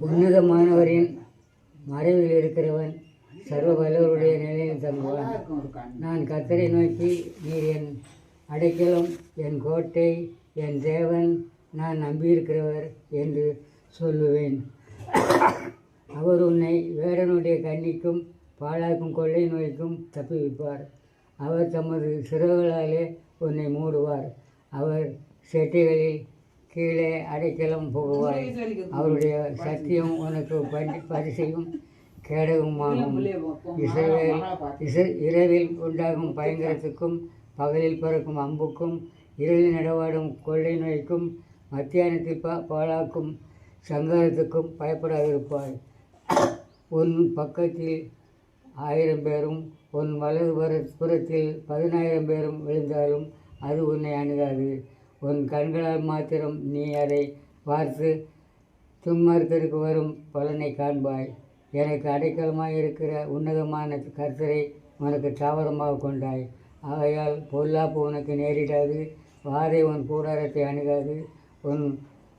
உன்னதமானவரின் மறைவில் இருக்கிறவன் சர்வ வல்லவருடைய நிலையில் தங்குவான். நான் கர்த்தரை நோக்கி, நீர் என் அடைக்கலம், என் கோட்டை, என் தேவன், நான் நம்பியிருக்கிறவர் என்று சொல்லுவேன். அவர் உன்னை வேடனுடைய கண்ணிக்கும் பாழாக்கும் கொள்ளை நோய்க்கும் தப்புவிப்பார். அவர் தமது சிறகுகளாலே உன்னை மூடுவார். அவர் செட்டைகளில் கீழே அடைக்கலம் புகுவாய். அவருடைய சத்தியம் உனக்கு பரிசையும் கேடகமாகும். இரவில் உண்டாகும் பயங்கரத்துக்கும் பகலில் பிறக்கும் அம்புக்கும் இரவில் நடவாடும் கொள்ளை நோய்க்கும் மத்தியானத்தில் பாழாக்கும் சங்காரத்துக்கும் பயப்படாதிருப்பாய். உன் பக்கத்தில் 1000 பேரும் உன் வலது புறத்தில் 10,000 பேரும் விழுந்தாலும் அது உன்னை அணுகாது. உன் கண்களால் மாத்திரம் நீ அதை பார்த்து துன்மார்க்கருக்கு வரும் பலனை காண்பாய். எனக்கு அடைக்கலமாக இருக்கிற உன்னதமான கர்த்தரை உனக்கு தாவரமாக கொண்டாய். ஆகையால் பொல்லாப்பு உனக்கு நேரிடாது, வாதை உன் கூடாரத்தை அணுகாது. உன்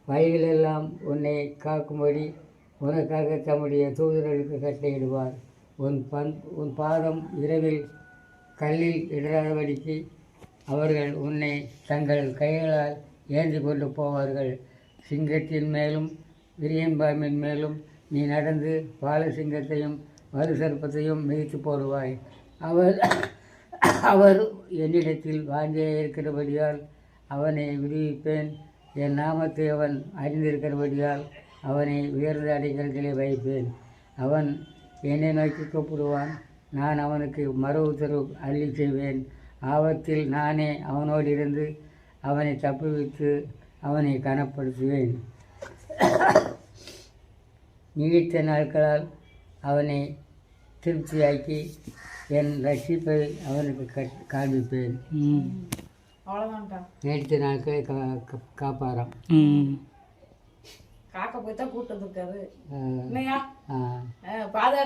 வழிகளெல்லாம் உன்னை காக்கும்படி உனக்காக தம்முடைய தூதர்களுக்கு கட்டளையிடுவார். உன் பாதம் இரவில் கல்லில் இடராதபடிக்கு அவர்கள் உன்னை தங்கள் கைகளால் ஏந்தி கொண்டு போவார்கள். சிங்கத்தின் மேலும் விரியன்பாம்பின் மேலும் நீ நடந்து பாலசிங்கத்தையும் வலு சர்ப்பத்தையும் மிதித்து போடுவாய். அவர் என்னிடத்தில் வாஞ்சியாக இருக்கிறபடியால் அவனை விடுவிப்பேன். என் நாமத்தை அவன் அறிந்திருக்கிறபடியால் அவனை உயர்ந்த அடைக்கலத்திலே வைப்பேன். அவன் என்னை நோக்கி கூப்பிடுவான், நான் அவனுக்கு மறு உத்தரவு அள்ளி செய்வேன். ஆபத்தில் நானே அவனோடு இருந்து அவனை தப்புவித்து அவனை கனப்படுத்துவேன். நீடித்த நாட்களால் அவனை திருப்தியாக்கி என் ரட்சிப்பை அவனுக்கு காண்பிப்பேன். நீடித்த நாட்களை காப்பாராம். காக்க போய் தான் கூட்டம் இருக்காது. பாதுகாக்க